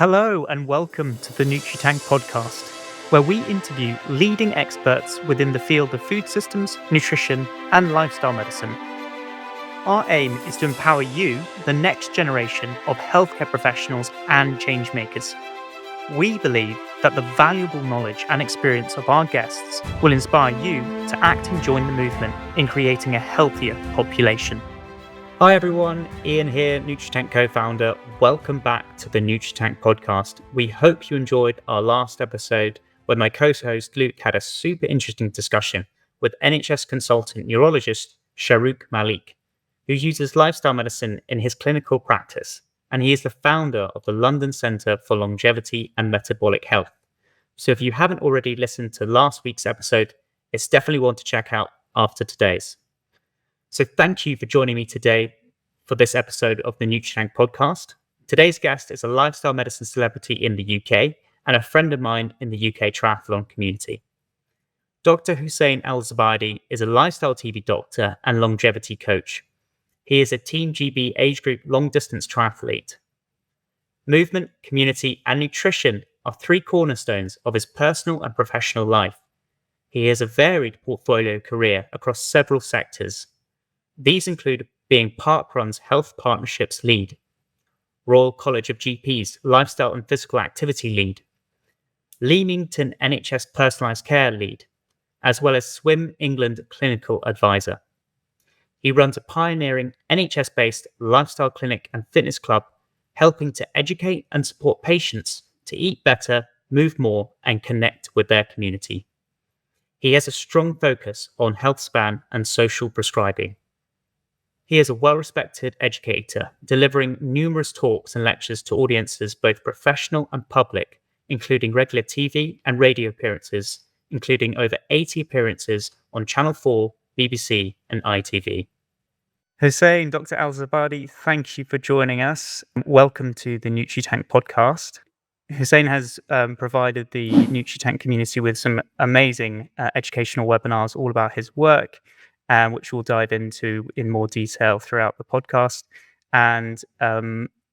Hello and welcome to the Nutritank podcast, where we interview leading experts within the field of food systems, nutrition, and lifestyle medicine. Our aim is to empower you, the next generation of healthcare professionals and change makers. We believe that the valuable knowledge and experience of our guests will inspire you to act and join the movement in creating a healthier population. Hi everyone, Ian here, Nutritank co-founder. Welcome back to the Nutritank podcast. We hope you enjoyed our last episode where my co-host Luke had a super interesting discussion with NHS consultant neurologist Shahrukh Malik, who uses lifestyle medicine in his clinical practice, and he is the founder of the London Centre for Longevity and Metabolic Health. So if you haven't already listened to last week's episode, it's definitely one to check out after today's. So thank you for joining me today for this episode of the Nutritank podcast. Today's guest is a lifestyle medicine celebrity in the UK and a friend of mine in the UK triathlon community. Dr Hussain Al-Zubaidi is a lifestyle TV doctor and longevity coach. He is a Team GB age group long-distance triathlete. Movement, community, and nutrition are three cornerstones of his personal and professional life. He has a varied portfolio career across several sectors. These include being Parkrun's Health Partnerships Lead, Royal College of GP's Lifestyle and Physical Activity Lead, Leamington NHS Personalised Care Lead, as well as Swim England Clinical Advisor. He runs a pioneering NHS-based lifestyle clinic and fitness club, helping to educate and support patients to eat better, move more, and connect with their community. He has a strong focus on health span and social prescribing. He is a well-respected educator, delivering numerous talks and lectures to audiences both professional and public, including regular TV and radio appearances, including over 80 appearances on Channel 4, BBC and ITV. Hussain, Dr. Al-Zubaidi, thank you for joining us. Welcome to the Nutritank podcast. Hussain has provided the Nutritank community with some amazing educational webinars all about his work, which we'll dive into in more detail throughout the podcast. And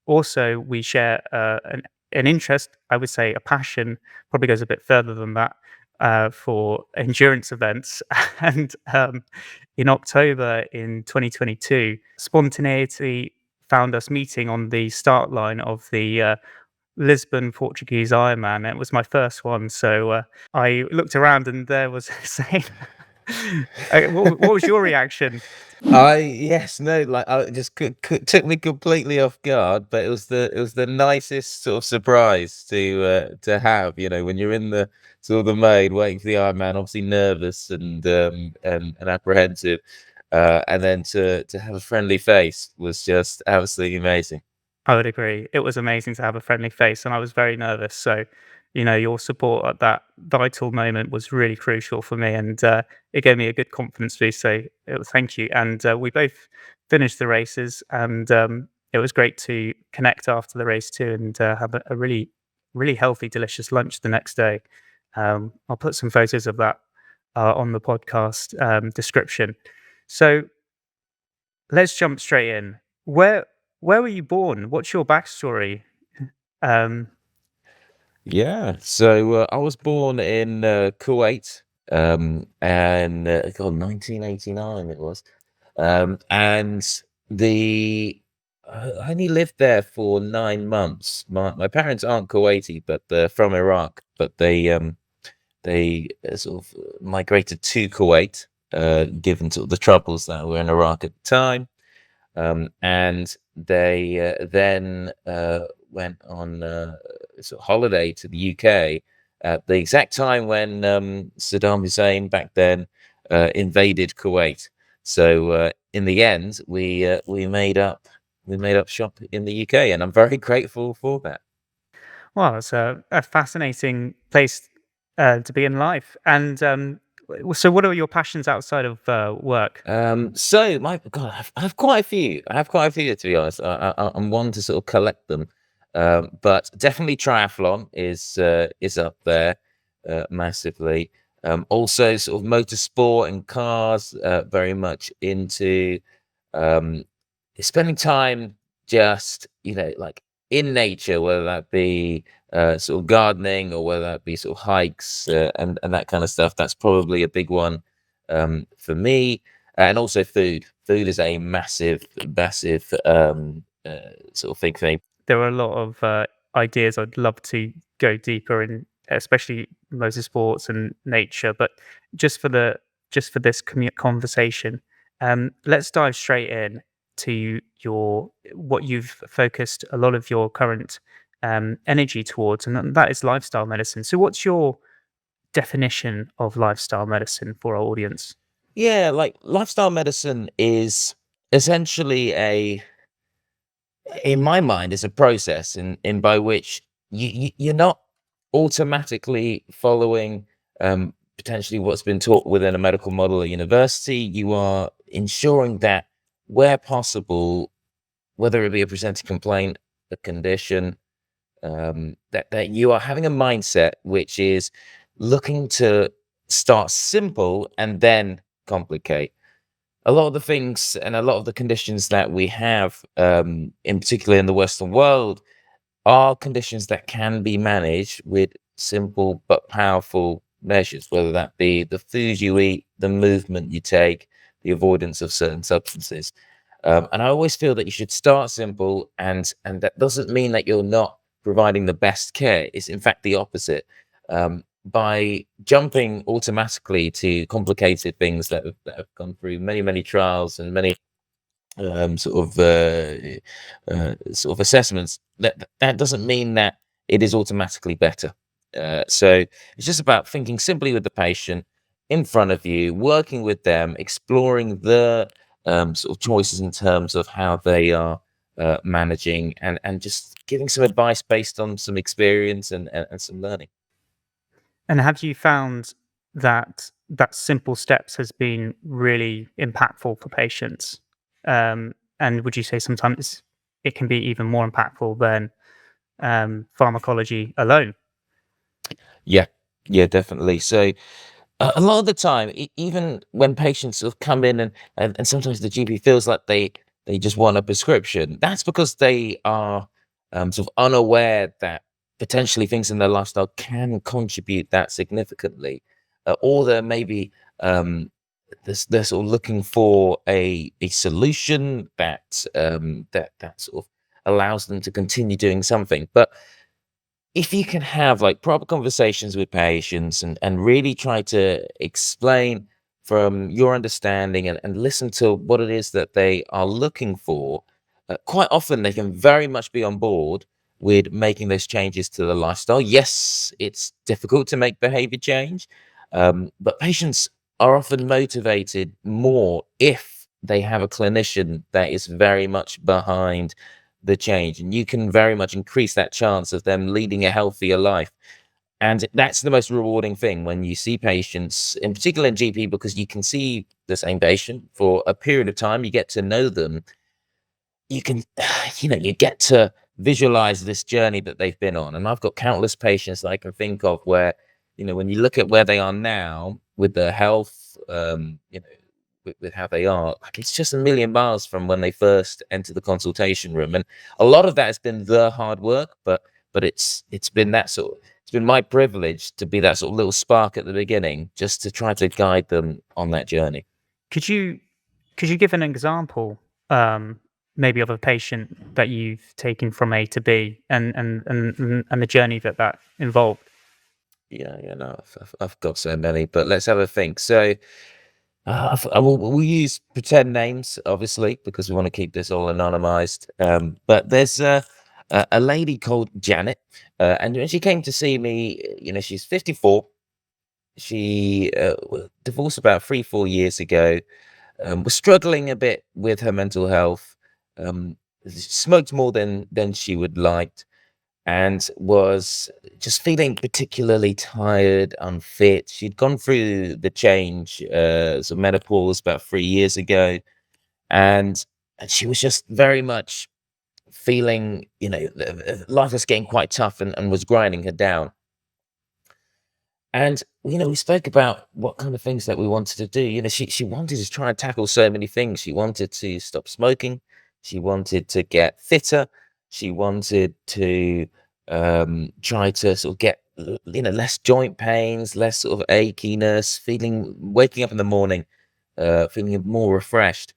also we share an interest, I would say a passion, probably goes a bit further than that, for endurance events. And in October in 2022, spontaneity found us meeting on the start line of the Lisbon Portuguese Ironman. It was my first one, so I looked around and there was Hussain. What was your reaction? It just took me completely off guard, but it was the nicest sort of surprise to have. You know, when you're in the sort of the main waiting for the Ironman, obviously nervous and apprehensive, and then to have a friendly face was just absolutely amazing. I would agree. It was amazing to have a friendly face, and I was very nervous. So, your support at that vital moment was really crucial for me, and it gave me a good confidence boost. So, thank you. And we both finished the races, and it was great to connect after the race too, and have a really, really healthy, delicious lunch the next day. I'll put some photos of that on the podcast description. So, let's jump straight in. Where were you born? What's your backstory? Yeah, so I was born in Kuwait, and 1989 it was, and I only lived there for 9 months. My parents aren't Kuwaiti, but they're from Iraq. But they sort of migrated to Kuwait, given sort of the troubles that were in Iraq at the time. And they then went on sort of holiday to the UK at the exact time when Saddam Hussein back then invaded Kuwait. So in the end, we made up shop in the UK, and I'm very grateful for that. Well, it's a fascinating place to be in life. And so, what are your passions outside of work? So my God, I have quite a few. To be honest. I'm one to sort of collect them, but definitely triathlon is up there massively. Also, sort of motorsport and cars. Very much into spending time just like in nature, whether that be sort of gardening or whether that be sort of hikes and that kind of stuff. That's probably a big one for me. And also food. Food is a massive sort of thing for me. There are a lot of ideas I'd love to go deeper in, especially motorsports and nature. But just for the just for this conversation, let's dive straight in to your what you've focused a lot of your current energy towards, and that is lifestyle medicine. So, what's your definition of lifestyle medicine for our audience? Yeah, like lifestyle medicine is essentially in my mind, is a process in by which you're not automatically following potentially what's been taught within a medical model at university. You are ensuring that where possible, whether it be a presenting complaint, a condition, that you are having a mindset which is looking to start simple and then complicate. A lot of the things and a lot of the conditions that we have, in particular in the Western world, are conditions that can be managed with simple but powerful measures, whether that be the food you eat, the movement you take, the avoidance of certain substances. And I always feel that you should start simple, and that doesn't mean that you're not providing the best care. It's in fact the opposite. By jumping automatically to complicated things that have gone through many trials and many sort of assessments, that doesn't mean that it is automatically better. So it's just about thinking simply with the patient in front of you, working with them, exploring the sort of choices in terms of how they are managing, and just giving some advice based on some experience and some learning. And have you found that simple steps has been really impactful for patients? And would you say sometimes it can be even more impactful than pharmacology alone? Yeah, yeah, definitely. So a lot of the time, even when patients sort of come in and sometimes the GP feels like they just want a prescription, that's because they are sort of unaware that potentially things in their lifestyle can contribute that significantly, or they're maybe they're sort of looking for a solution that sort of allows them to continue doing something. But if you can have like proper conversations with patients and really try to explain from your understanding and listen to what it is that they are looking for, quite often they can very much be on board with making those changes to the lifestyle. Yes, it's difficult to make behavior change, but patients are often motivated more if they have a clinician that is very much behind the change, and you can very much increase that chance of them leading a healthier life. And that's the most rewarding thing when you see patients, in particular in GP, because you can see the same patient for a period of time, you get to know them, you can you get to visualize this journey that they've been on. And I've got countless patients that I can think of where, when you look at where they are now with their health, with how they are, like it's just a million miles from when they first entered the consultation room. And a lot of that has been the hard work, but it's been that sort of, it's been my privilege to be that sort of little spark at the beginning, just to try to guide them on that journey. Could you give an example, um, maybe of a patient that you've taken from A to B, and the journey that involved? Yeah, no, I've got so many, but let's have a think. So we'll use pretend names, obviously, because we want to keep this all anonymized. But there's a lady called Janet, and when she came to see me, she's 54. She divorced about 3-4 years ago. Was struggling a bit with her mental health. Smoked more than she would like, and was just feeling particularly tired, unfit. She'd gone through the change, so menopause about 3 years ago, and she was just very much feeling, life was getting quite tough and was grinding her down. And we spoke about what kind of things that we wanted to do. She wanted to try and tackle so many things. She wanted to stop smoking. She wanted to get fitter. She wanted to try to sort of get less joint pains, less sort of achiness, waking up in the morning feeling more refreshed.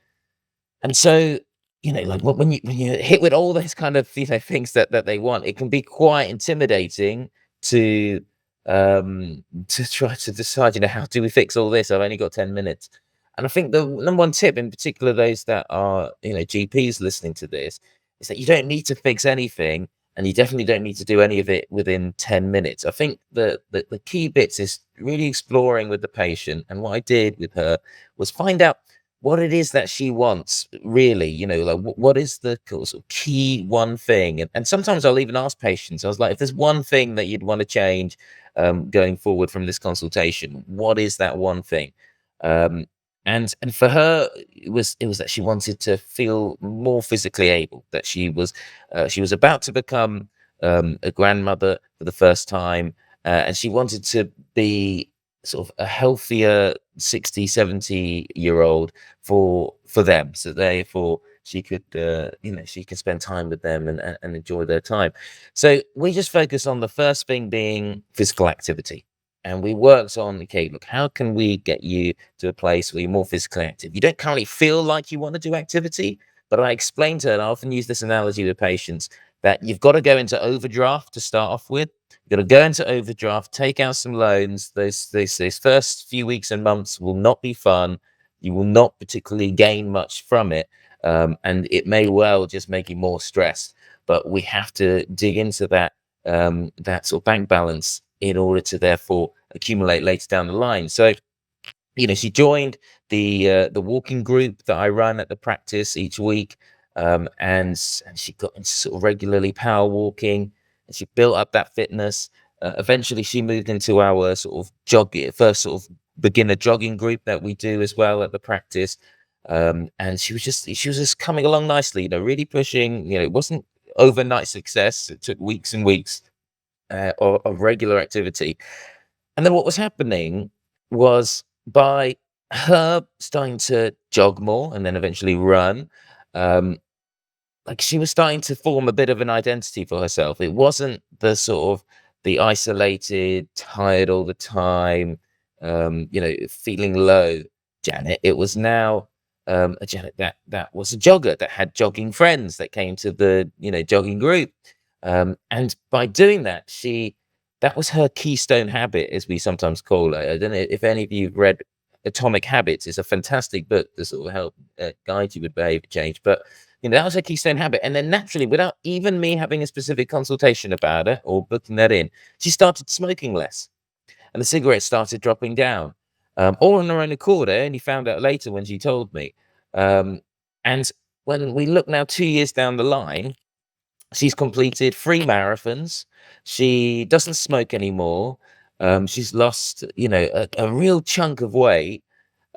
And so, like when you hit with all those kind of things that they want, it can be quite intimidating to try to decide, how do we fix all this? I've only got 10 minutes. And I think the number one tip, in particular, those that are GPs listening to this, is that you don't need to fix anything, and you definitely don't need to do any of it within 10 minutes. I think the key bits is really exploring with the patient. And what I did with her was find out what it is that she wants, really, like what is the sort of key one thing. And sometimes I'll even ask patients, I was like, if there's one thing that you'd want to change going forward from this consultation, what is that one thing? um, and for her, it was that she wanted to feel more physically able, that she was about to become a grandmother for the first time, and she wanted to be sort of a healthier 60, 70 year old for them, so therefore she could spend time with them and enjoy their time. So we just focus on the first thing being physical activity, and we worked on, okay, look, how can we get you to a place where you're more physically active? You don't currently feel like you want to do activity, but I explained to her, and I often use this analogy with patients, that you've got to go into overdraft to start off with. You've got to go into overdraft, take out some loans. Those first few weeks and months will not be fun. You will not particularly gain much from it, and it may well just make you more stressed. But we have to dig into that sort of bank balance in order to therefore accumulate later down the line. So, she joined the walking group that I run at the practice each week, and she got into sort of regularly power walking, and she built up that fitness. Eventually, she moved into our sort of first sort of beginner jogging group that we do as well at the practice. And she was just coming along nicely, really pushing. It wasn't overnight success. It took weeks and weeks of regular activity. And then what was happening was, by her starting to jog more and then eventually run, um, like, she was starting to form a bit of an identity for herself. It wasn't the isolated, tired all the time, feeling low Janet. It was now a Janet that was a jogger, that had jogging friends that came to the jogging group, and by doing that, that was her keystone habit, as we sometimes call it. I don't know if any of you have read Atomic Habits. It's a fantastic book to sort of help guide you with behavior change, but that was her keystone habit. And then naturally, without even me having a specific consultation about it or booking that in, she started smoking less, and the cigarettes started dropping down, all on her own accord. I only found out later when she told me. And when we look now 2 years down the line, she's completed 3 marathons. She doesn't smoke anymore. She's lost, a real chunk of weight,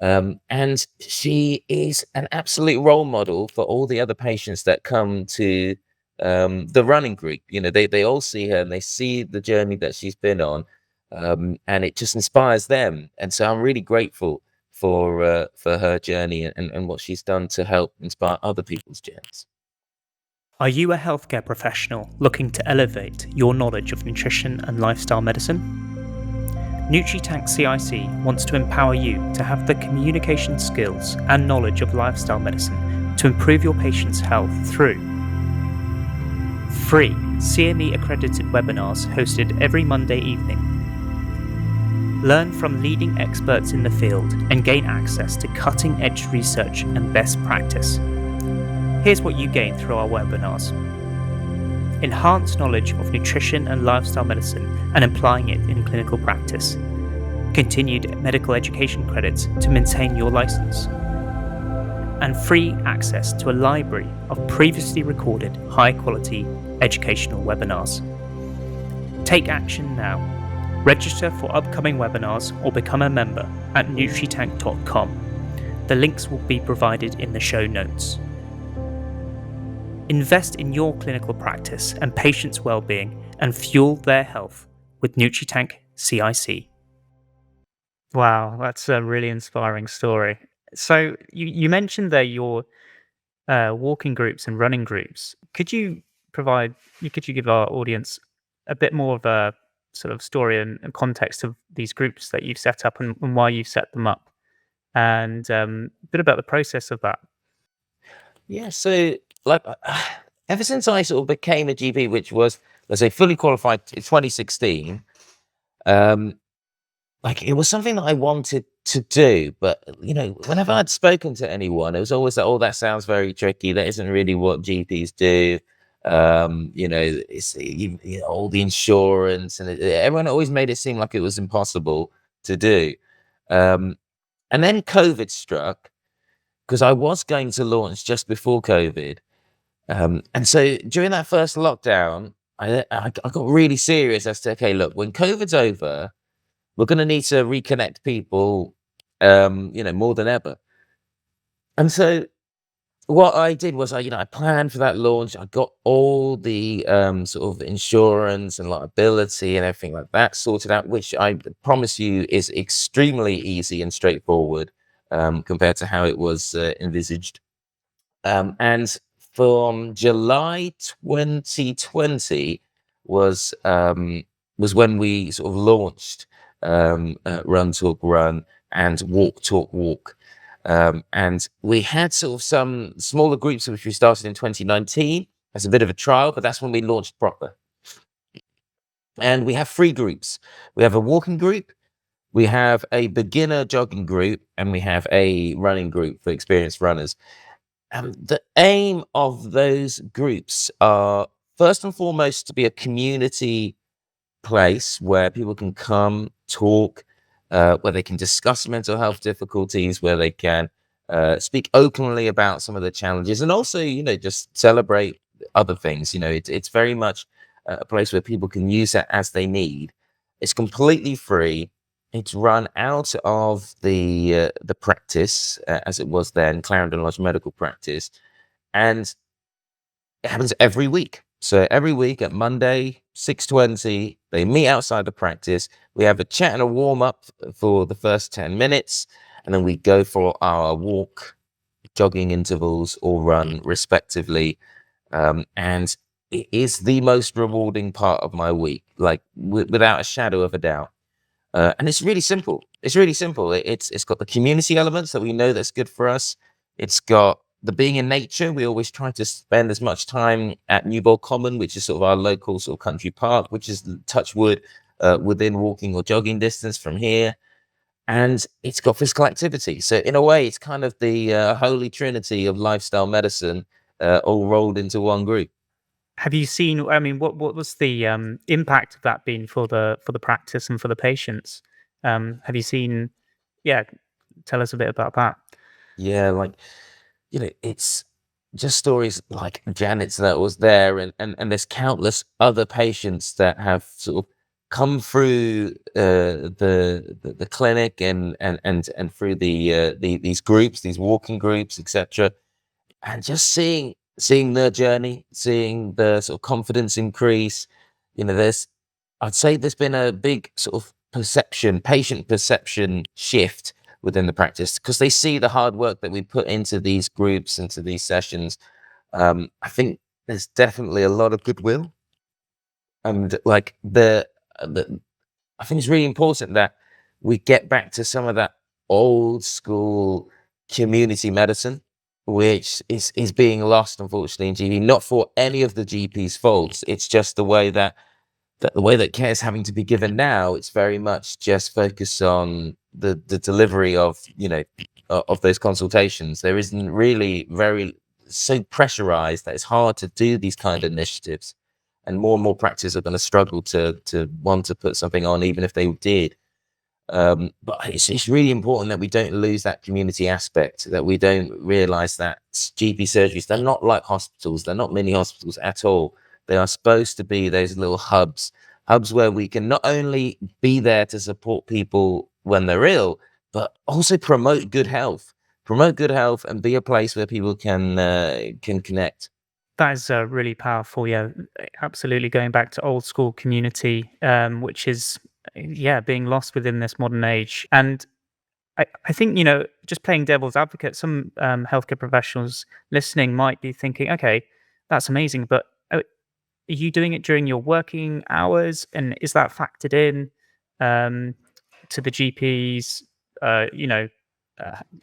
and she is an absolute role model for all the other patients that come to the running group. They all see her and they see the journey that she's been on, and it just inspires them. And so I'm really grateful for her journey and what she's done to help inspire other people's journeys. Are you a healthcare professional looking to elevate your knowledge of nutrition and lifestyle medicine? Nutritank CIC wants to empower you to have the communication skills and knowledge of lifestyle medicine to improve your patients' health through free CME accredited webinars hosted every Monday evening. Learn from leading experts in the field and gain access to cutting-edge research and best practice. Here's what you gain through our webinars: enhanced knowledge of nutrition and lifestyle medicine and applying it in clinical practice, continued medical education credits to maintain your license, and free access to a library of previously recorded high-quality educational webinars. Take action now. Register for upcoming webinars or become a member at nutritank.com. The links will be provided in the show notes. Invest in your clinical practice and patients' well-being and fuel their health with Nutritank CIC. Wow, that's a really inspiring story. So you mentioned there your walking groups and running groups. Could you could you give our audience a bit more of a sort of story and context of these groups that you've set up and why you've set them up, and a bit about the process of that? Yeah, so like ever since I sort of became a GP, which was, let's say, fully qualified in 2016, um, like it was something that I wanted to do, but whenever I'd spoken to anyone, it was always that, oh, that sounds very tricky. That isn't really what GPs do. It's all the insurance, and everyone always made it seem like it was impossible to do. Um, and then COVID struck because I was going to launch just before COVID. And so during that first lockdown, I got really serious as to, okay, look, when COVID's over, we're going to need to reconnect people, more than ever. And so what I did was I planned for that launch. I got all the sort of insurance and liability and everything like that sorted out, which I promise you is extremely easy and straightforward compared to how it was envisaged. And from July 2020 was was when we sort of launched Run Talk Run and Walk Talk Walk. And we had sort of some smaller groups which we started in 2019 as a bit of a trial, but that's when we launched proper. And we have 3 groups. We have a walking group, we have a beginner jogging group, and we have a running group for experienced runners. The aim of those groups are first and foremost to be a community place where people can come, talk, where they can discuss mental health difficulties, where they can speak openly about some of the challenges, and also, just celebrate other things. It's very much a place where people can use it as they need. It's completely free. It's run out of the practice, as it was then, Clarendon Lodge Medical Practice, and it happens every week. So every week at Monday, 6:20, they meet outside the practice. We have a chat and a warm up for the first 10 minutes, and then we go for our walk, jogging intervals, or run, respectively. And it is the most rewarding part of my week, like without a shadow of a doubt. And it's really simple. It's really simple. It's got the community elements that we know that's good for us. It's got the being in nature. We always try to spend as much time at Newbold Common, which is sort of our local sort of country park, which is touch wood, within walking or jogging distance from here. And it's got physical activity. So in a way, it's kind of the holy trinity of lifestyle medicine, all rolled into one group. Have you seen? I mean, what was the impact of that been for the practice and for the patients? Have you seen? Yeah, tell us a bit about that. Yeah, like it's just stories like Janet's that was there, and there's countless other patients that have sort of come through the clinic and through these groups, these walking groups, etc. And just seeing their journey, seeing the sort of confidence increase. There's I'd say there's been a big sort of patient perception shift within the practice because they see the hard work that we put into these groups, into these sessions. I think there's definitely a lot of goodwill, and like the I think it's really important that we get back to some of that old school community medicine, which is being lost, unfortunately, in GP. Not for any of the GP's faults. It's just the way that care is having to be given now. It's very much just focused on the delivery of of those consultations. There isn't really very so pressurized that it's hard to do these kind of initiatives, and more practices are going to struggle to want to put something on, even if they did. But it's really important that we don't lose that community aspect, that we don't realize that GP surgeries, they're not like hospitals, they're not mini hospitals at all. They are supposed to be those little hubs where we can not only be there to support people when they're ill, but also promote good health, and be a place where people can connect. That is really powerful. Yeah, absolutely. Going back to old school community, which is yeah being lost within this modern age. And I think just playing devil's advocate, some healthcare professionals listening might be thinking, okay, that's amazing, but Are you doing it during your working hours, and is that factored in um, to the GP's? You know,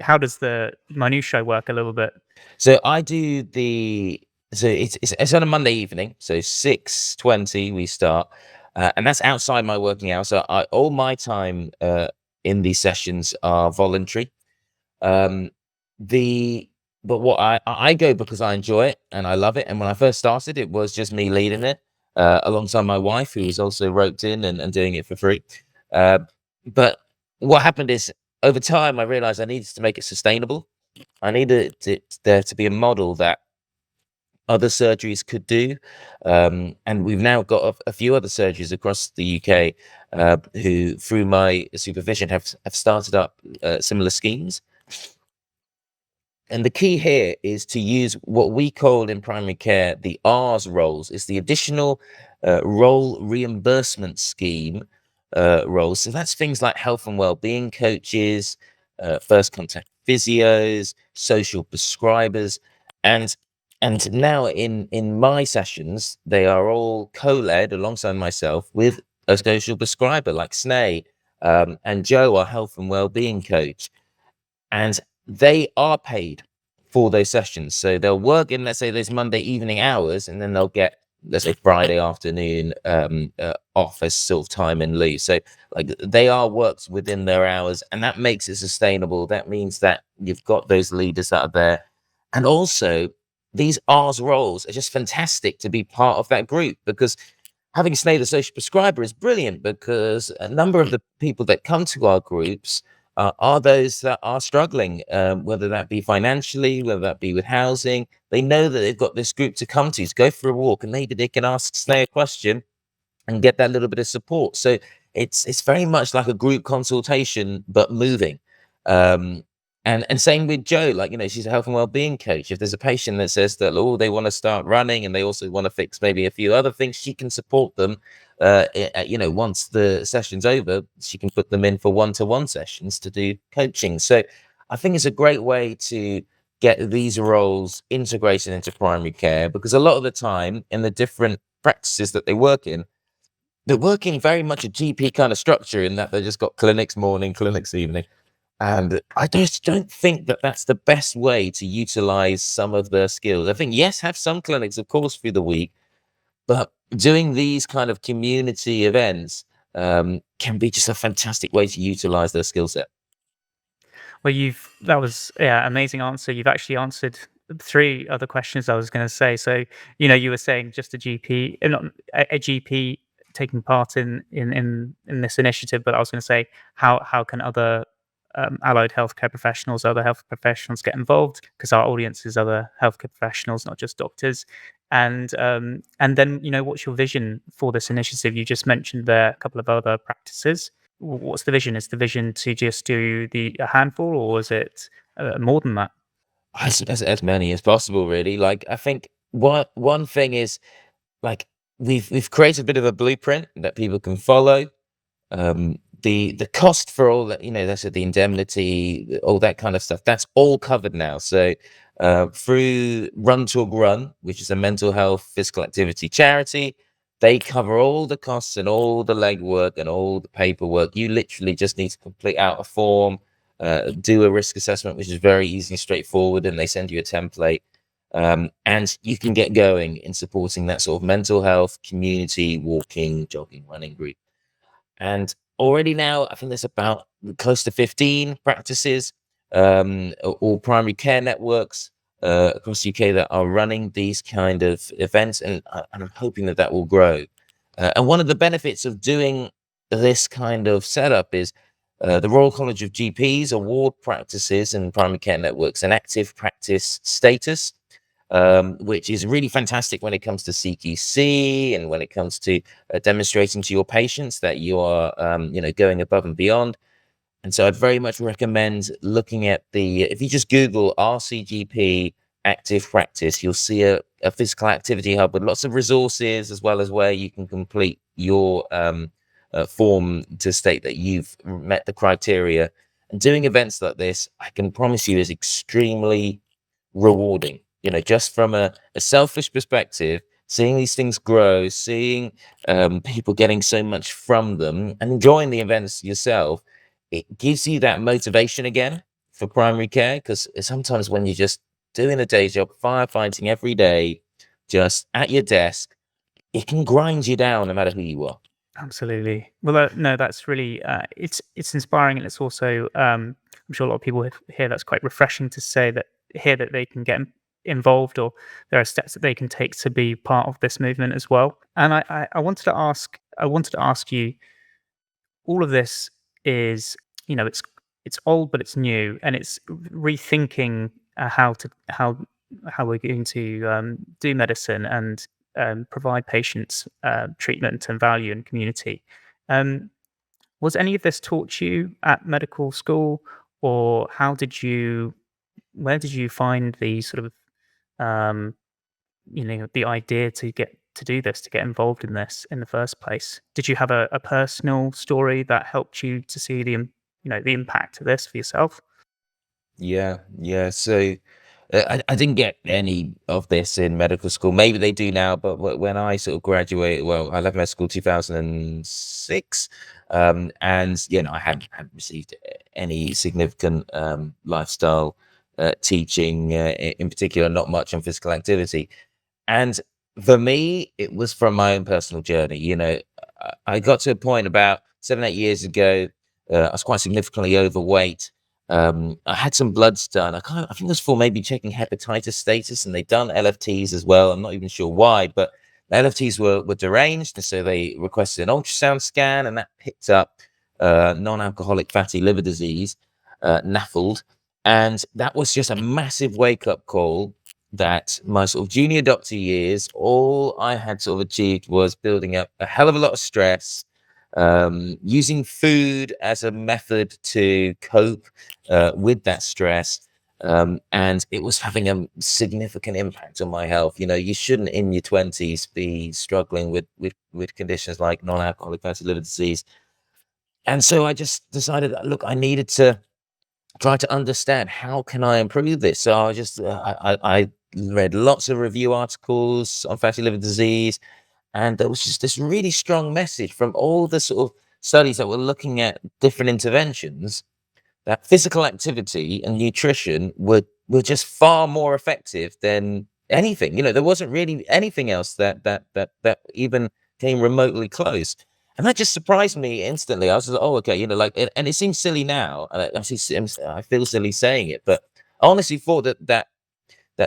how does the minutiae work a little bit? So I do the so it's on a Monday evening, so 6:20 we start, and that's outside my working hours. So all my time in these sessions are voluntary. Um, the but what I go because I enjoy it and I love it. And when I first started, it was just me leading it alongside my wife, who was also roped in and doing it for free. Uh, but what happened is over time, I realized I needed to make it sustainable. I needed there to be a model that other surgeries could do. And we've now got a few other surgeries across the UK who, through my supervision, have started up similar schemes. And the key here is to use what we call in primary care the R's roles. It's the additional role reimbursement scheme roles. So that's things like health and well-being coaches, first contact physios, social prescribers, and now in my sessions they are all co-led alongside myself with a social prescriber like Snay and Joe, our health and well-being coach, and they are paid for those sessions. So they'll work in, let's say, those Monday evening hours, and then they'll get, let's say, Friday afternoon off as sort of time and leave. So like they are worked within their hours, and that makes it sustainable. That means that you've got those leaders that are there, and also these R's roles are just fantastic to be part of that group, because having Slay the social prescriber is brilliant, because a number of the people that come to our groups are those that are struggling, whether that be financially, whether that be with housing. They know that they've got this group to come to go for a walk, and maybe they can ask Slay a question and get that little bit of support. So it's very much like a group consultation, but moving. Um, and same with Joe, like, she's a health and well-being coach. If there's a patient that says that, oh, they want to start running and they also want to fix maybe a few other things, she can support them. Once the session's over, she can put them in for one-to-one sessions to do coaching. So I think it's a great way to get these roles integrated into primary care, because a lot of the time in the different practices that they work in, they're working very much a GP kind of structure, in that they just got clinics morning, clinics evening. And I just don't think that that's the best way to utilize some of their skills. I think, yes, have some clinics, of course, through the week, but doing these kind of community events can be just a fantastic way to utilize their skill set. Well, that was, yeah, amazing answer. You've actually answered three other questions I was going to say. So, you were saying just a GP, not a GP taking part in this initiative, but I was going to say how can other allied healthcare professionals, other health professionals get involved? Because our audience is other healthcare professionals, not just doctors. And then, what's your vision for this initiative? You just mentioned there a couple of other practices. What's the vision? Is the vision to just do a handful, or is it more than that? As many as possible, really. Like, I think one thing is, like, we've created a bit of a blueprint that people can follow. The cost for all that, that's the indemnity, all that kind of stuff, that's all covered now. So through Run Talk Run, which is a mental health physical activity charity, they cover all the costs and all the legwork and all the paperwork. You literally just need to complete out a form, do a risk assessment, which is very easy and straightforward, and they send you a template. And you can get going in supporting that sort of mental health community walking, jogging, running group. And already now, I think there's about close to 15 practices, or primary care networks across the UK that are running these kind of events, and I'm hoping that that will grow. And one of the benefits of doing this kind of setup is the Royal College of GPs award practices and primary care networks an active practice status, which is really fantastic when it comes to CQC and when it comes to demonstrating to your patients that you are, going above and beyond. And so I'd very much recommend looking at if you just Google RCGP active practice, you'll see a physical activity hub with lots of resources, as well as where you can complete your form to state that you've met the criteria. And doing events like this, I can promise you, is extremely rewarding. Just from a selfish perspective, seeing these things grow, seeing people getting so much from them, and enjoying the events yourself, it gives you that motivation again for primary care. Because sometimes when you're just doing a day job, firefighting every day, just at your desk, it can grind you down no matter who you are. Absolutely. Well, no, that's really it's inspiring, and it's also I'm sure a lot of people hear that's quite refreshing to say that hear that they can get involved, or there are steps that they can take to be part of this movement as well. And I wanted to ask you, all of this is, it's old but it's new, and it's rethinking how we're going to do medicine and provide patients treatment and value and community. um, was any of this taught to you at medical school, or where did you find the sort of um, the idea to get to do this, to get involved in this in the first place? Did you have a personal story that helped you to see the impact of this for yourself? Yeah, yeah. So I didn't get any of this in medical school. Maybe they do now, but when I sort of graduated, well, I left medical school 2006, and I hadn't received any significant lifestyle teaching, in particular, not much on physical activity. And for me, it was from my own personal journey. I got to a point about 7, 8 years ago. I was quite significantly overweight. I had some bloods done. I think it was for maybe checking hepatitis status, and they'd done LFTs as well. I'm not even sure why, but the LFTs were deranged, and so they requested an ultrasound scan, and that picked up non-alcoholic fatty liver disease, NAFLD, and that was just a massive wake-up call. That my sort of junior doctor years, all I had sort of achieved was building up a hell of a lot of stress, using food as a method to cope with that stress. And it was having a significant impact on my health. You shouldn't in your 20s be struggling with conditions like non-alcoholic fatty liver disease. And so I just decided that, look, I needed to try to understand how can I improve this. So I just I read lots of review articles on fatty liver disease, and there was just this really strong message from all the sort of studies that were looking at different interventions, that physical activity and nutrition were just far more effective than anything. There wasn't really anything else that even came remotely close. And that just surprised me instantly. I was like, oh, okay, and it seems silly now. And I feel silly saying it, but I honestly thought that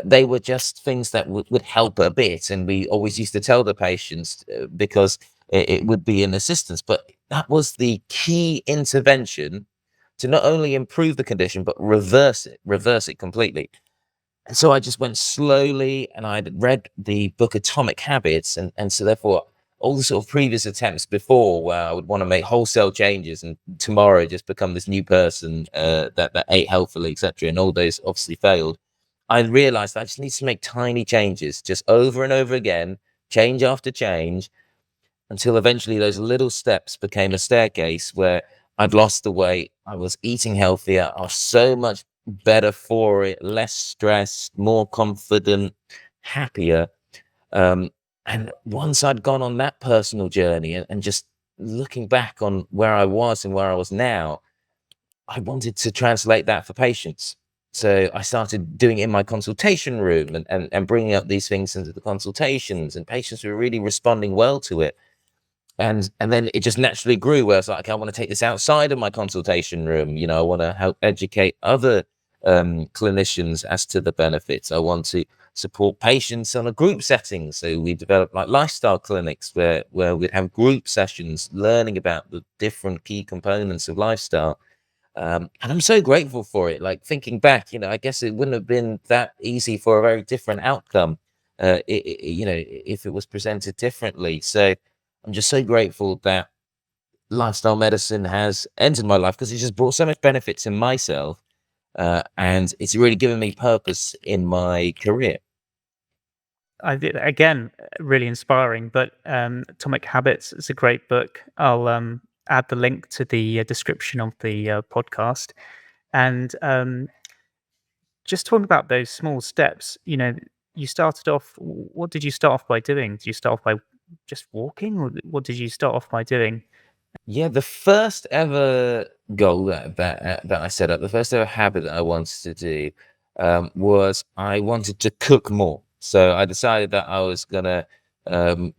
they were just things that would help a bit. And we always used to tell the patients because it would be an assistance. But that was the key intervention to not only improve the condition, but reverse it completely. And so I just went slowly, and I'd read the book Atomic Habits. And so therefore, all the sort of previous attempts before where I would want to make wholesale changes and tomorrow just become this new person that ate healthily, etc., and all those obviously failed. I realized I just need to make tiny changes just over and over again, change after change, until eventually those little steps became a staircase where I'd lost the weight, I was eating healthier, I was so much better for it, less stressed, more confident, happier. Um, and once I'd gone on that personal journey and just looking back on where I was and where I was now, I wanted to translate that for patients. So I started doing it in my consultation room and bringing up these things into the consultations, and patients were really responding well to it. And then it just naturally grew where I was like, okay, I want to take this outside of my consultation room. I want to help educate other clinicians as to the benefits. I want to support patients on a group setting. So we developed like lifestyle clinics where we'd have group sessions learning about the different key components of lifestyle. And I'm so grateful for it. Like thinking back, I guess it wouldn't have been that easy for a very different outcome, if it was presented differently. So I'm just so grateful that lifestyle medicine has entered my life because it's just brought so much benefits in myself, and it's really given me purpose in my career. Again, really inspiring. But Atomic Habits is a great book. I'll add the link to the description of the podcast. And just talking about those small steps, you started off. What did you start off by doing? Did you start off by just walking, or what did you start off by doing? Yeah, the first ever goal that I set up, the first ever habit that I wanted to do, was I wanted to cook more. So I decided that I was gonna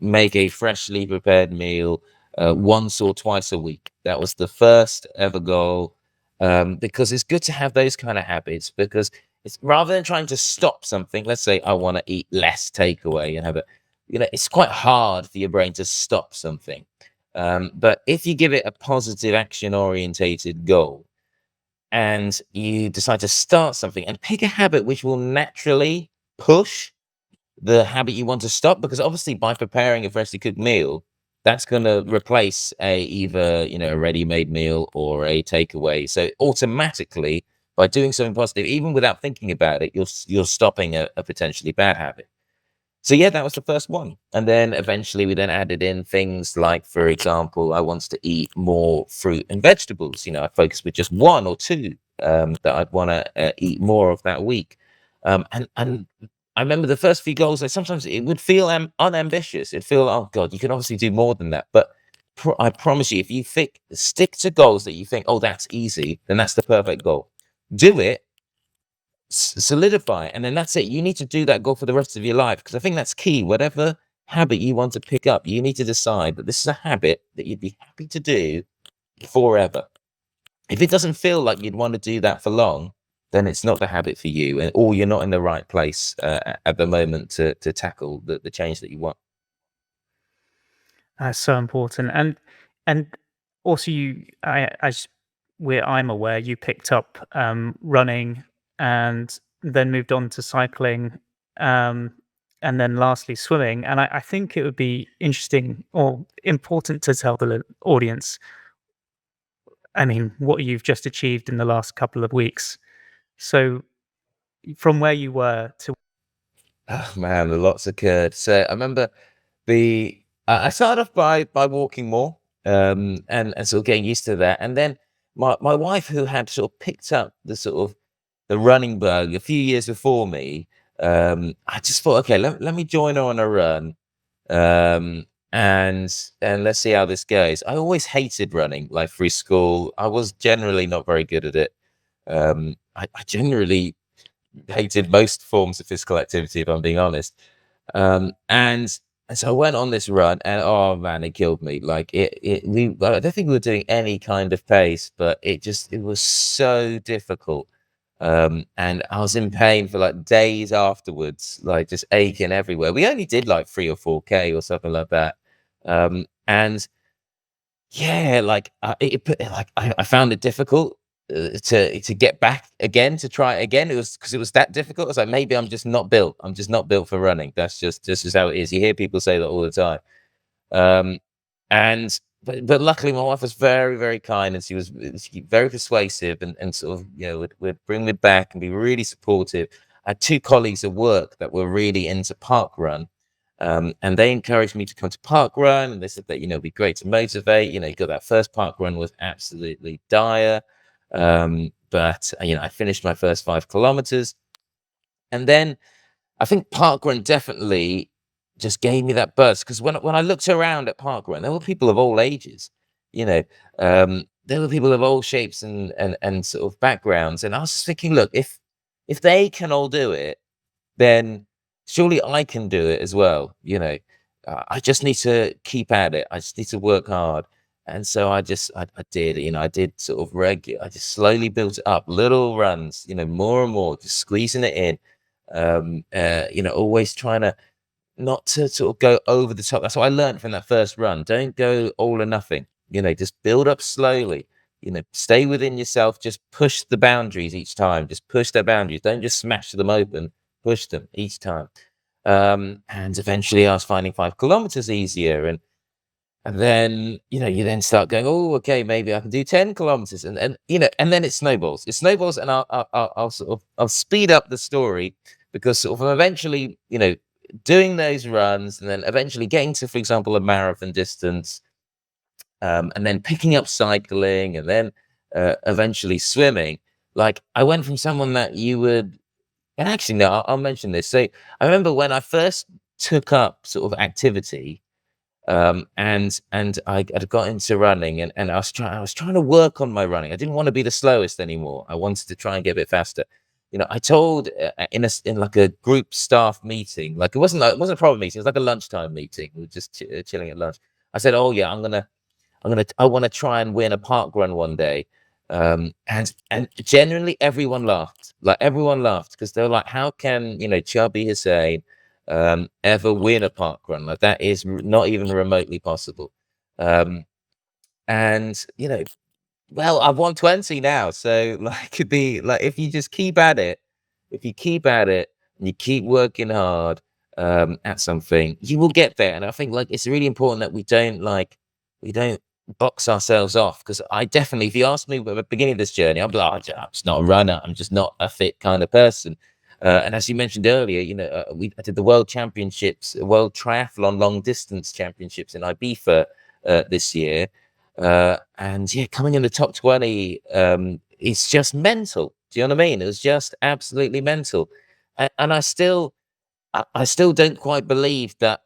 make a freshly prepared meal once or twice a week. That was the first ever goal, because it's good to have those kind of habits, because it's rather than trying to stop something. Let's say I want to eat less takeaway and have it. It's quite hard for your brain to stop something. But if you give it a positive action orientated goal and you decide to start something and pick a habit which will naturally push the habit you want to stop, because obviously by preparing a freshly cooked meal, that's going to replace either a ready-made meal or a takeaway. So automatically, by doing something positive, even without thinking about it, you're stopping a potentially bad habit. So yeah, that was the first one. And then eventually we then added in things like, for example, I wanted to eat more fruit and vegetables. I focused with just one or two that I'd want to eat more of that week. And I remember the first few goals, like sometimes it would feel unambitious. It'd feel, oh God, you can obviously do more than that. But I promise you, if you stick to goals that you think, oh, that's easy, then that's the perfect goal. Do it, solidify, and then that's it. You need to do that goal for the rest of your life, because I think that's key. Whatever habit you want to pick up, you need to decide that this is a habit that you'd be happy to do forever. If it doesn't feel like you'd want to do that for long, then it's not the habit for you, or you're not in the right place at the moment to tackle the change that you want. That's so important, and also as where I'm aware, you picked up running and then moved on to cycling, um, and then lastly swimming. And I think it would be interesting or important to tell the audience. I mean, what you've just achieved in the last couple of weeks. So from where you were to Oh man, a lot's occurred. So I remember I started off by walking more, and sort of getting used to that. And then my wife, who had sort of picked up the running bug a few years before me, I just thought, okay, let me join her on a run, and let's see how this goes. I always hated running, like through school. I was generally not very good at it. I generally hated most forms of physical activity, if I'm being honest. And so I went on this run, and oh man, it killed me. Like I don't think we were doing any kind of pace, but it was so difficult. And I was in pain for like days afterwards, like just aching everywhere. We only did like 3 or 4K or something like that. And yeah, like, I found it difficult, to get back again, to try it again. It was because it was that difficult. I was like, "Maybe I'm just not built. I'm just not built for running." That's just how it is. You hear people say that all the time. Um, and but luckily my wife was very, very kind, and she very persuasive, and sort of, would bring me back and be really supportive. I had 2 colleagues at work that were really into park run, and they encouraged me to come to park run, and they said that, it'd be great to motivate. You got that first park run was absolutely dire. But I finished my first 5 kilometers, and then I think parkrun definitely just gave me that buzz, because when I looked around at parkrun, there were people of all ages, you know, there were people of all shapes and sort of backgrounds, and I was just thinking, look, if they can all do it, then surely I can do it as well. I just need to keep at it. I just need to work hard. And so I did, I did sort of regular, I just slowly built it up, little runs, more and more, just squeezing it in. Always trying to not to sort of go over the top. That's what I learned from that first run. Don't go all or nothing. Just build up slowly. Stay within yourself. Just push the boundaries each time. Just push their boundaries. Don't just smash them open. Push them each time. And eventually, I was finding 5 kilometers easier, and then you then start going, oh, okay, maybe I can do 10 kilometers, and then it snowballs. It snowballs, and I'll sort of I'll speed up the story, because sort of I'm eventually doing those runs, and then eventually getting to, for example, a marathon distance, and then picking up cycling, and then eventually swimming. Like, I went from someone that you would And actually, no, I'll mention this. So I remember when I first took up sort of activity, and I had got into running, and I was trying to work on my running. I didn't want to be the slowest anymore. I wanted to try and get a bit faster. You know, I told in like a group staff meeting, like it wasn't a proper meeting. It was like a lunchtime meeting. We were just chilling at lunch. I said, "Oh yeah, I want to try and win a park run one day." And genuinely everyone laughed. Like everyone laughed because they were like, "How can Chubby Hussain ever win a park run? Like that is not even remotely possible." Um, and well, I've won 20 now, so like could be like if you just keep at it, if you keep at it and you keep working hard at something, you will get there. And I think like it's really important that we don't box ourselves off because I definitely, if you ask me at the beginning of this journey, I'm like, "Oh, I'm just not a runner. I'm just not a fit kind of person." And as you mentioned earlier, I did the World Championships, World Triathlon Long Distance Championships in Ibiza this year. And yeah, coming in the top 20, it's just mental. Do you know what I mean? It was just absolutely mental. And I still don't quite believe that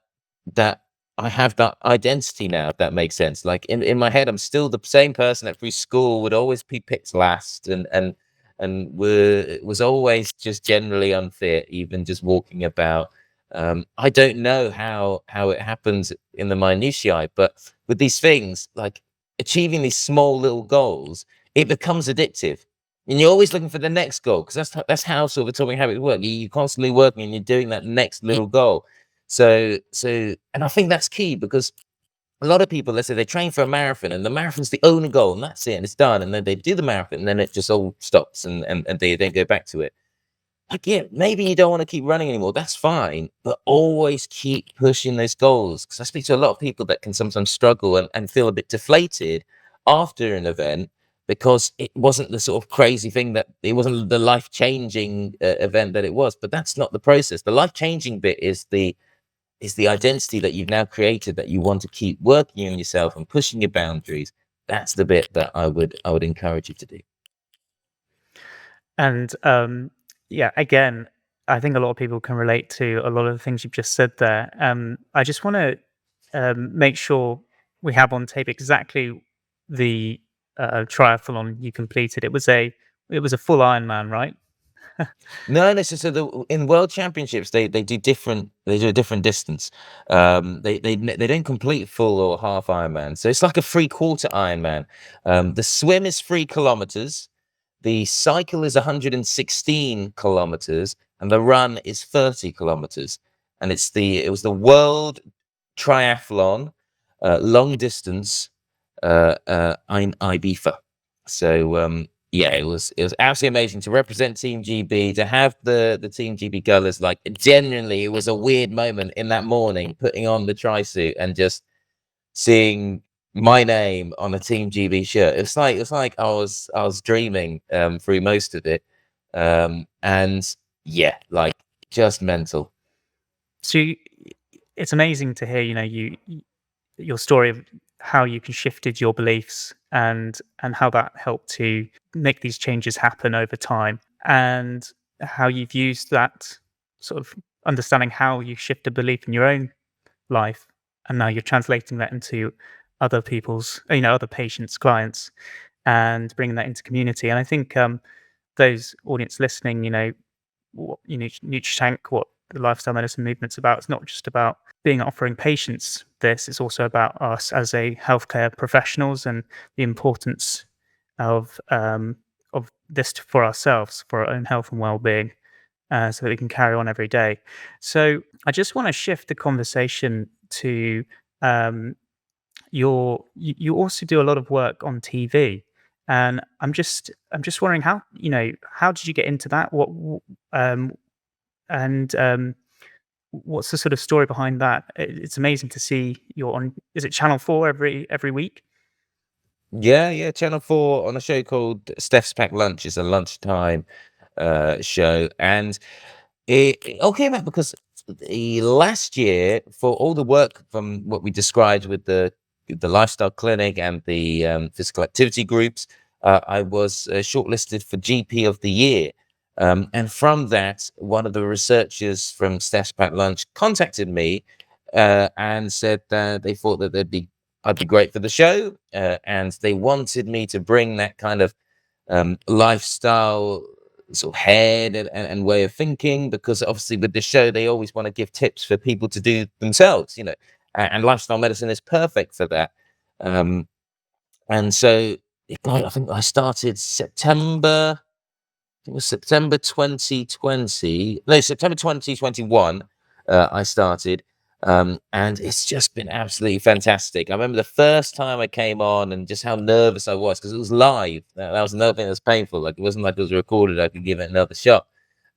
I have that identity now, if that makes sense. Like in my head, I'm still the same person that through school would always be picked last and was always just generally unfit, even just walking about. I don't know how it happens in the minutiae, but with these things, like achieving these small little goals, it becomes addictive. And you're always looking for the next goal because that's how sort of atomic habits work. You're constantly working and you're doing that next little goal. And I think that's key because a lot of people, let's say they train for a marathon and the marathon's the only goal and that's it and it's done. And then they do the marathon and then it just all stops and they don't go back to it. Like, yeah, maybe you don't want to keep running anymore. That's fine, but always keep pushing those goals. Because I speak to a lot of people that can sometimes struggle and feel a bit deflated after an event because it wasn't the sort of crazy thing that it wasn't the life changing event that it was. But that's not the process. The life changing bit is the identity that you've now created that you want to keep working on yourself and pushing your boundaries. That's the bit that I would encourage you to do. And yeah, again, I think a lot of people can relate to a lot of the things you've just said there. I just want to make sure we have on tape exactly the triathlon you completed. It was a full Ironman, right? No, no. In World Championships, they do different. They do a different distance. They don't complete full or half Ironman. So it's like a 3/4 Ironman. The swim is 3 kilometers. The cycle is 116 kilometers, and the run is 30 kilometers. And it was the World Triathlon long distance in Ibiza. So yeah, it was absolutely amazing to represent Team GB, to have the Team GB colours. Like genuinely, it was a weird moment in that morning, putting on the tri suit and just seeing my name on a Team GB shirt. It was like I was dreaming through most of it, and yeah, like just mental. So it's amazing to hear, your story of how you can shifted your beliefs and how that helped to make these changes happen over time, and how you've used that sort of understanding how you shift a belief in your own life, and now you're translating that into other people's, other patients, clients, and bringing that into community. And I think those audience listening, what Nutritank, what the lifestyle medicine movement's about. It's not just about being offering patients this; it's also about us as a healthcare professionals and the importance of this for ourselves, for our own health and well-being, so that we can carry on every day. So I just want to shift the conversation to you also do a lot of work on TV, and I'm just wondering how how did you get into that? Um, and what's the sort of story behind that? It's amazing to see you're on. Is it Channel 4 every week? Yeah, yeah. Channel 4 on a show called Steph's Packed Lunch is a lunchtime show, and it all came out because the last year for all the work from what we described with the lifestyle clinic and the physical activity groups, I was shortlisted for GP of the year, And from that, one of the researchers from Steps Pack Lunch contacted me and said that they thought that I'd be great for the show, and they wanted me to bring that kind of lifestyle sort of head and way of thinking, because obviously with the show they always want to give tips for people to do themselves, and lifestyle medicine is perfect for that. And so I think I started September. It was September 2020. No, September 2021. I started, and it's just been absolutely fantastic. I remember the first time I came on and just how nervous I was because it was live. That was another thing that's painful. Like, it wasn't like it was recorded. I could give it another shot.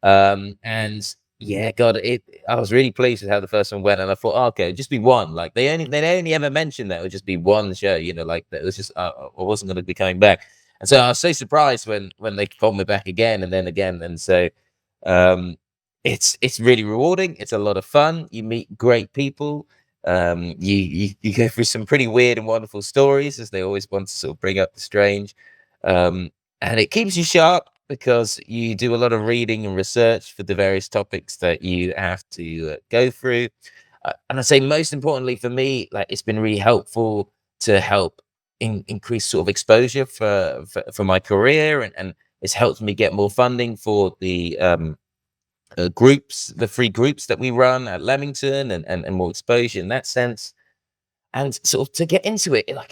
And yeah, God, I was really pleased with how the first one went, and I thought, oh, okay, it'd just be one. Like they only ever mentioned that it would just be one show. Like that it was just I wasn't going to be coming back. And so I was so surprised when they called me back again and then again. And so um, it's really rewarding. It's a lot of fun. You meet great people. You go through some pretty weird and wonderful stories, as they always want to sort of bring up the strange. Um, and it keeps you sharp because you do a lot of reading and research for the various topics that you have to go through. And I say most importantly for me, like it's been really helpful to help increase sort of exposure for my career, and it's helped me get more funding for the groups, the free groups that we run at Leamington, and more exposure in that sense. And sort of to get into it, like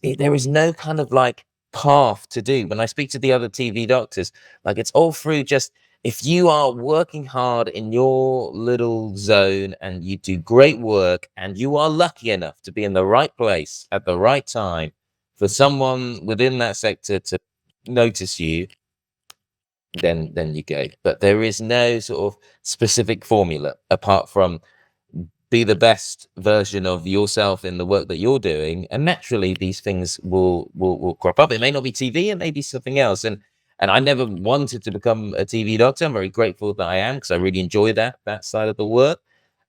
there is no kind of like path to do. When I speak to the other TV doctors, like it's all through just if you are working hard in your little zone and you do great work and you are lucky enough to be in the right place at the right time for someone within that sector to notice you, then you go. But there is no sort of specific formula apart from be the best version of yourself in the work that you're doing, and naturally these things will crop up. It may not be TV, it may be something else. And I never wanted to become a TV doctor. I'm very grateful that I am, because I really enjoy that side of the work.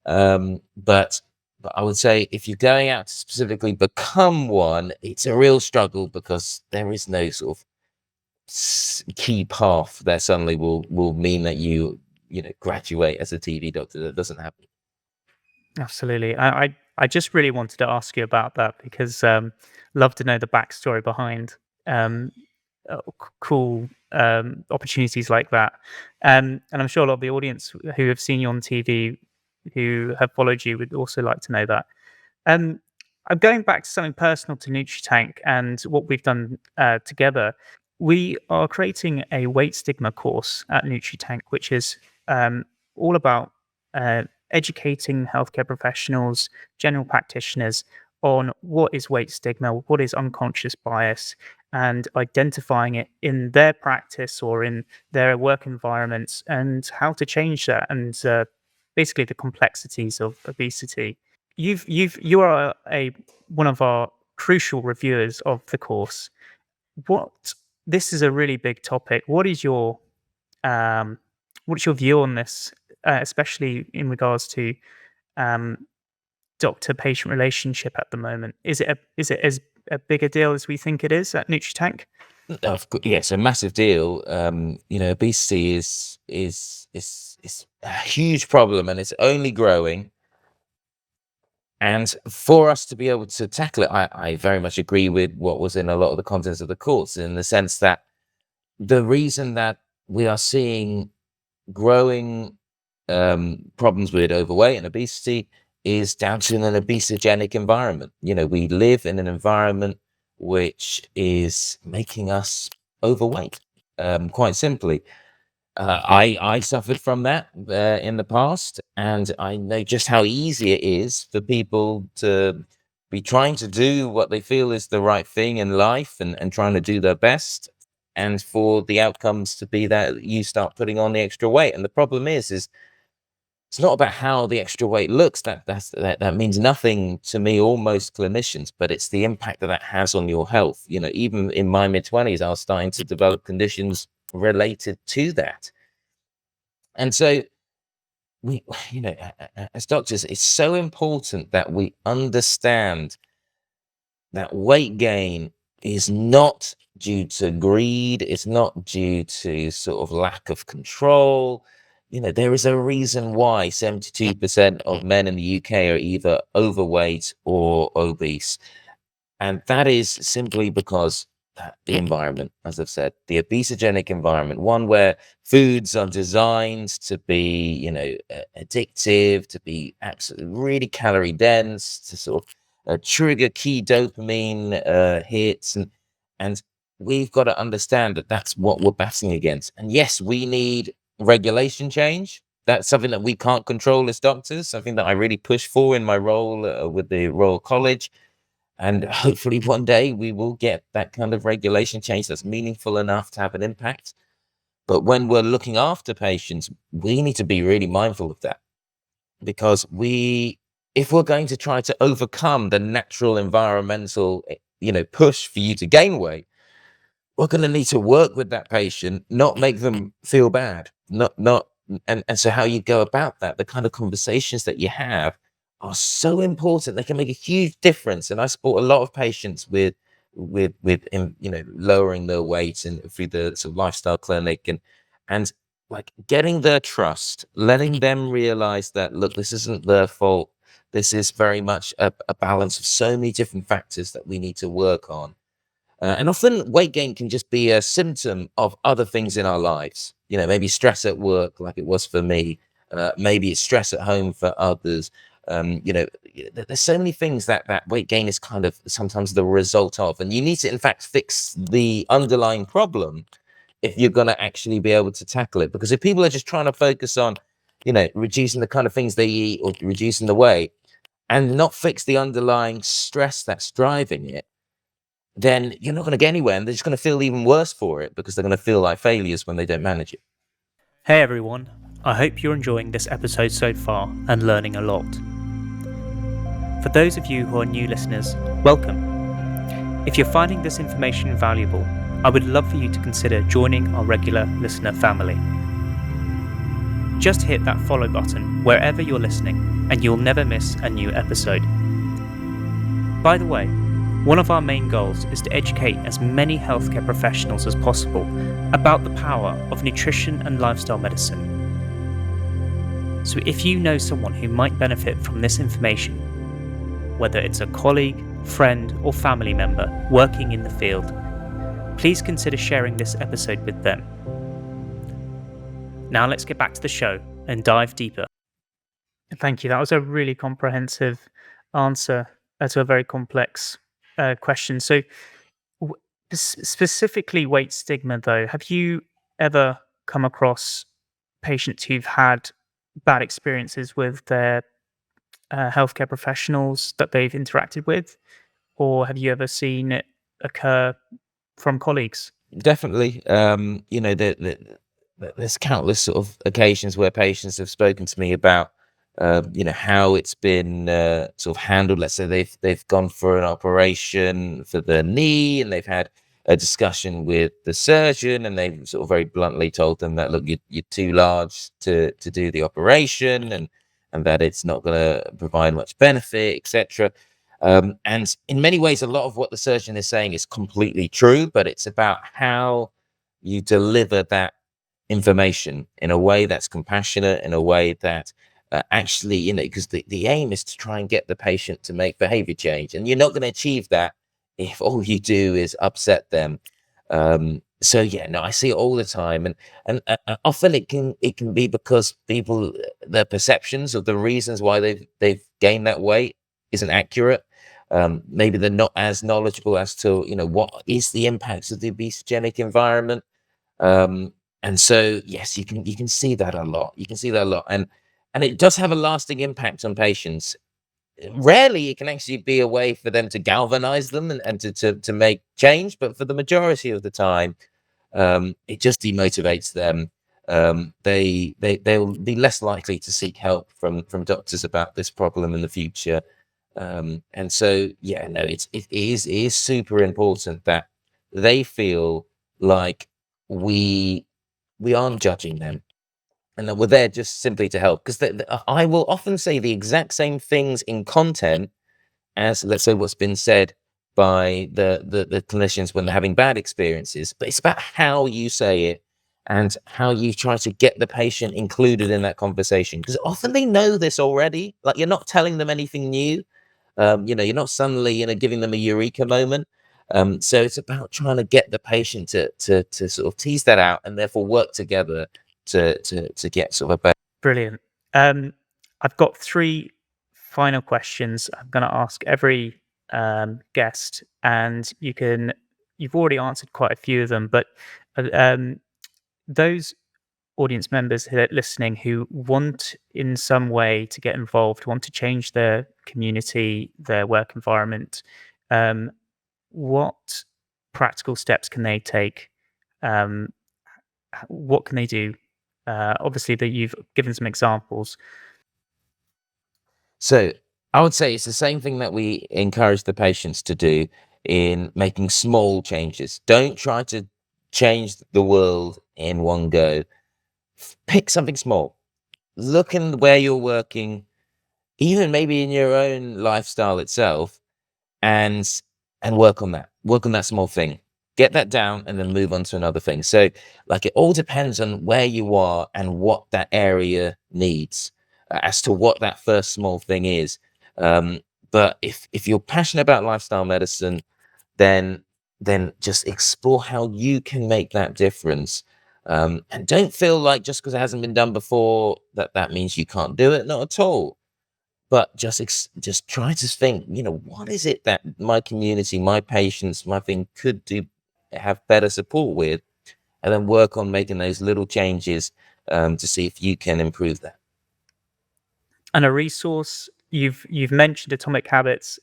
But I would say if you're going out to specifically become one, it's a real struggle because there is no sort of key path that suddenly will mean that you graduate as a TV doctor. That doesn't happen. Absolutely. I just really wanted to ask you about that because love to know the backstory behind um, cool opportunities like that. And I'm sure a lot of the audience who have seen you on TV, who have followed you, would also like to know that. Um, I'm going back to something personal to Nutritank and what we've done together. We are creating a weight stigma course at Nutritank, which is all about uh, educating healthcare professionals, general practitioners on what is weight stigma, what is unconscious bias, and identifying it in their practice or in their work environments, and how to change that, and basically the complexities of obesity. You are a one of our crucial reviewers of the course. What This is a really big topic. Um, what's your view on this, especially in regards to um, doctor-patient relationship at the moment? Is it as a big a deal as we think it is at Nutritank? Yeah, it's a massive deal. Obesity is a huge problem, and it's only growing. And for us to be able to tackle it, I very much agree with what was in a lot of the contents of the course, in the sense that the reason that we are seeing growing problems with overweight and obesity is down to an obesogenic environment. We live in an environment which is making us overweight, quite simply. I suffered from that in the past, and I know just how easy it is for people to be trying to do what they feel is the right thing in life, and trying to do their best, and for the outcomes to be that you start putting on the extra weight. And the problem is it's not about how the extra weight looks. That means nothing to me or most clinicians, but it's the impact that that has on your health. Even in my mid-20s, I was starting to develop conditions related to that. And so we, as doctors, it's so important that we understand that weight gain is not due to greed. It's not due to sort of lack of control. There is a reason why 72% of men in the UK are either overweight or obese. And that is simply because the environment, as I've said, the obesogenic environment, one where foods are designed to be, addictive, to be absolutely really calorie dense, to sort of trigger key dopamine hits, and we've got to understand that that's what we're battling against. And yes, we need regulation change. That's something that we can't control as doctors. Something that I really push for in my role with the Royal College. And hopefully one day we will get that kind of regulation change that's meaningful enough to have an impact. But when we're looking after patients, we need to be really mindful of that, because if we're going to try to overcome the natural environmental, push for you to gain weight, we're going to need to work with that patient, not make them feel bad, not, and so how you go about that, the kind of conversations that you have are so important. They can make a huge difference. And I support a lot of patients with lowering their weight and through the sort of lifestyle clinic, and like getting their trust, letting them realize that, look, this isn't their fault. This is very much a balance of so many different factors that we need to work on. And often weight gain can just be a symptom of other things in our lives. Maybe stress at work, like it was for me. Maybe it's stress at home for others. There's so many things that weight gain is kind of sometimes the result of. And you need to, in fact, fix the underlying problem if you're going to actually be able to tackle it. Because if people are just trying to focus on, reducing the kind of things they eat or reducing the weight and not fix the underlying stress that's driving it, then you're not going to get anywhere, and they're just going to feel even worse for it because they're going to feel like failures when they don't manage it. Hey everyone, I hope you're enjoying this episode so far and learning a lot. For those of you who are new listeners, welcome. If you're finding this information valuable, I would love for you to consider joining our regular listener family. Just hit that follow button wherever you're listening and you'll never miss a new episode. By the way, one of our main goals is to educate as many healthcare professionals as possible about the power of nutrition and lifestyle medicine. So if you know someone who might benefit from this information, whether it's a colleague, friend, or family member working in the field, please consider sharing this episode with them. Now let's get back to the show and dive deeper. Thank you. That was a really comprehensive answer to a very complex question. So, specifically weight stigma, though, have you ever come across patients who've had bad experiences with their healthcare professionals that they've interacted with, or have you ever seen it occur from colleagues? Definitely. There's countless sort of occasions where patients have spoken to me about, how it's been sort of handled. Let's say they've gone for an operation for the knee, and they've had a discussion with the surgeon, and they've sort of very bluntly told them that, look, you're too large to do the operation, and that it's not going to provide much benefit, etc. And in many ways, a lot of what the surgeon is saying is completely true, but it's about how you deliver that information in a way that's compassionate, in a way that actually, because the aim is to try and get the patient to make behavior change. And you're not going to achieve that if all you do is upset them. So yeah, no, I see it all the time, and often it can be because people, their perceptions of the reasons why they've gained that weight isn't accurate. Maybe they're not as knowledgeable as to what is the impacts of the obesogenic environment. And so yes, you can see that a lot. You can see that a lot, and it does have a lasting impact on patients. Rarely it can actually be a way for them to galvanize them and to make change, but for the majority of the time, it just demotivates them. They'll be less likely to seek help from doctors about this problem in the future. And so yeah, no, it is super important that they feel like we aren't judging them, and that we're there just simply to help. Because I will often say the exact same things in content as, let's say, what's been said by the clinicians when they're having bad experiences, but it's about how you say it and how you try to get the patient included in that conversation, because often they know this already. Like, you're not telling them anything new. You're not suddenly giving them a eureka moment. So it's about trying to get the patient to sort of tease that out, and therefore work together to get sort of a better. Brilliant. I've got 3 final questions I'm going to ask every guest, and you've already answered quite a few of them, but those audience members who are listening who want in some way to get involved, want to change their community, their work environment, what practical steps can they take? What can they do? Obviously, that you've given some examples. So I would say it's the same thing that we encourage the patients to do in making small changes. Don't try to change the world in one go. Pick something small. Look in where you're working, even maybe in your own lifestyle itself, and work on that. Work on that small thing. Get that down and then move on to another thing. So, like, it all depends on where you are and what that area needs, as to what that first small thing is. But if you're passionate about lifestyle medicine, then just explore how you can make that difference. And don't feel like just because it hasn't been done before that means you can't do it. Not at all. But just try to think, what is it that my community, my patients, my thing could do, have better support with, and then work on making those little changes to see if you can improve that. And a resource, you've mentioned Atomic Habits.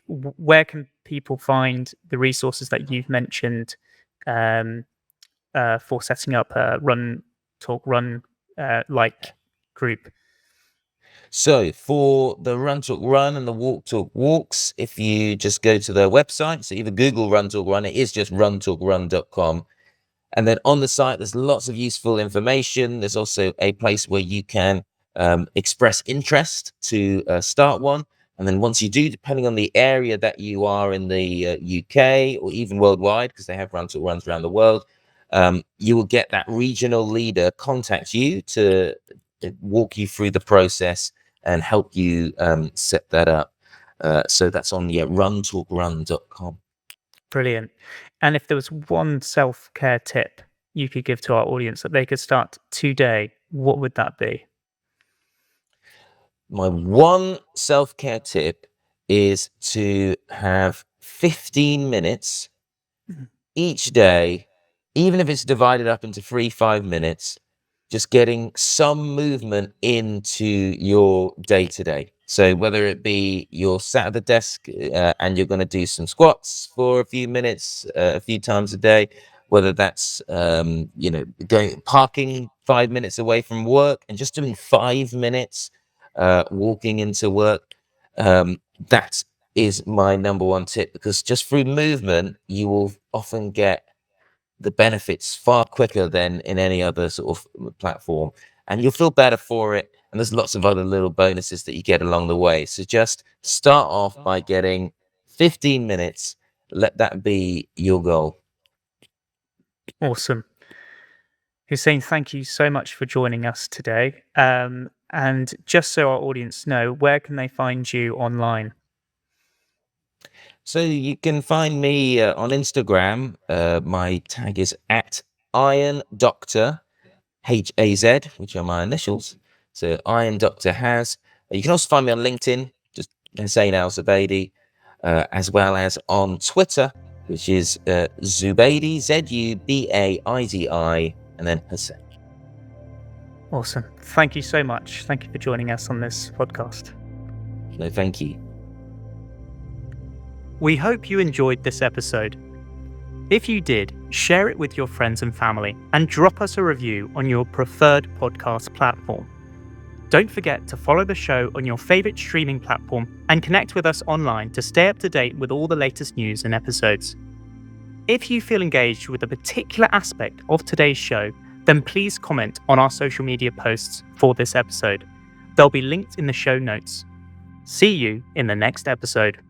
Where can people find the resources that you've mentioned for setting up a run, talk, run like group? So for the Run Talk Run and the Walk Talk Walks, if you just go to their website, so either Google Run Talk Run, it is just runtalkrun.com. And then on the site, there's lots of useful information. There's also a place where you can express interest to start one. And then once you do, depending on the area that you are in the UK or even worldwide, because they have Run Talk Runs around the world, you will get that regional leader contact you to walk you through the process and help you set that up. So that's on runtalkrun.com. Brilliant. And if there was one self-care tip you could give to our audience that they could start today, what would that be? My one self-care tip is to have 15 minutes each day, even if it's divided up into 5 minutes, just getting some movement into your day-to-day. So whether it be you're sat at the desk and you're going to do some squats for a few minutes, a few times a day, whether that's parking 5 minutes away from work and just doing 5 minutes walking into work, that is my number one tip, because just through movement you will often get the benefits far quicker than in any other sort of platform, and you'll feel better for it. And there's lots of other little bonuses that you get along the way. So just start off by getting 15 minutes. Let that be your goal. Awesome. Hussain, thank you so much for joining us today. And just so our audience know, where can they find you online? So you can find me on Instagram. My tag is at Iron Doctor HAZ, which are my initials. So Iron Dr Has. You can also find me on LinkedIn, just Hussain Al-Zubaidi, as well as on Twitter, which is Zubaidi, Zubaidi, and then Hussain. Awesome. Thank you so much. Thank you for joining us on this podcast. No, thank you. We hope you enjoyed this episode. If you did, share it with your friends and family and drop us a review on your preferred podcast platform. Don't forget to follow the show on your favourite streaming platform and connect with us online to stay up to date with all the latest news and episodes. If you feel engaged with a particular aspect of today's show, then please comment on our social media posts for this episode. They'll be linked in the show notes. See you in the next episode.